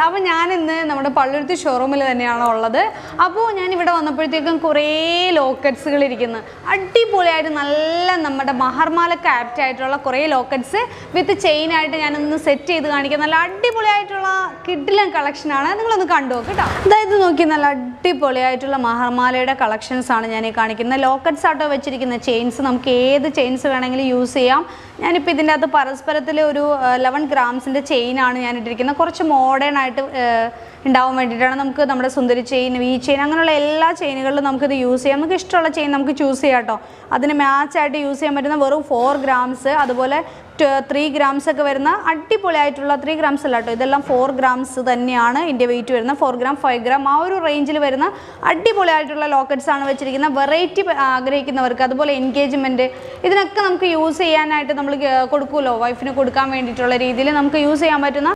അപ്പോൾ ഞാനിന്ന് നമ്മുടെ പള്ളുരുത്തി ഷോറൂമിൽ തന്നെയാണ് ഉള്ളത്. അപ്പോൾ ഞാനിവിടെ വന്നപ്പോഴത്തേക്കും കുറേ ലോക്കറ്റ്സുകൾ ഇരിക്കുന്നു. അടിപൊളിയായിട്ട് നല്ല നമ്മുടെ മഹർമാലൊക്കെ ആപ്റ്റ് ആയിട്ടുള്ള കുറേ ലോക്കറ്റ്സ് വിത്ത് ചെയിനായിട്ട് ഞാനൊന്ന് സെറ്റ് ചെയ്ത് കാണിക്കാം. നല്ല അടിപൊളിയായിട്ടുള്ള കിഡിലൻ കളക്ഷനാണ്, നിങ്ങളൊന്ന് കണ്ടു നോക്ക് കേട്ടോ. അതായത് നോക്കി നല്ല അടിപൊളിയായിട്ടുള്ള മഹർമാലയുടെ കളക്ഷൻസാണ് ഞാൻ ഈ കാണിക്കുന്നത്. ലോക്കറ്റ്സ് ആട്ടോ വെച്ചിരിക്കുന്ന ചെയിൻസ്, നമുക്ക് ഏത് ചെയിൻസ് വേണമെങ്കിലും യൂസ് ചെയ്യാം. ഞാനിപ്പോൾ ഇതിൻ്റെ അകത്ത് പരസ്പരത്തിൽ ഒരു 11 ഗ്രാംസിൻ്റെ ചെയിനാണ് ഞാൻ ഇട്ടിരിക്കുന്നത്. കുറച്ച് മോഡേൺ ആയിട്ട് ഉണ്ടാവാൻ വേണ്ടിയിട്ടാണ്. നമുക്ക് നമ്മുടെ സുന്ദരി ചെയിൻ, വി ചെയിൻ, അങ്ങനെയുള്ള എല്ലാ ചെയിനുകളിലും നമുക്കിത് യൂസ് ചെയ്യാം. നമുക്ക് ഇഷ്ടമുള്ള ചെയിൻ നമുക്ക് ചൂസ് ചെയ്യാം കേട്ടോ. അതിന് മാച്ചായിട്ട് യൂസ് ചെയ്യാൻ പറ്റുന്ന വെറും 4 ഗ്രാംസ്, അതുപോലെ 3 ഗ്രാംസ് ഒക്കെ വരുന്ന അടിപൊളിയായിട്ടുള്ള 3 ഗ്രാംസ് അല്ല കേട്ടോ, ഇതെല്ലാം 4 ഗ്രാംസ് തന്നെയാണ് ഇതിൻ്റെ വെയിറ്റ് വരുന്നത്. 4 ഗ്രാം 5 ഗ്രാം ആ ഒരു റേഞ്ചിൽ വരുന്ന അടിപൊളിയായിട്ടുള്ള ലോക്കറ്റ്സ് ആണ് വെച്ചിരിക്കുന്നത്. വെറൈറ്റി ആഗ്രഹിക്കുന്നവർക്ക്, അതുപോലെ എൻഗേജ്മെൻറ്റ്, ഇതിനൊക്കെ നമുക്ക് യൂസ് ചെയ്യാനായിട്ട് നമ്മൾ കൊടുക്കുമല്ലോ, വൈഫിന് കൊടുക്കാൻ വേണ്ടിയിട്ടുള്ള രീതിയിൽ നമുക്ക് യൂസ് ചെയ്യാൻ പറ്റുന്ന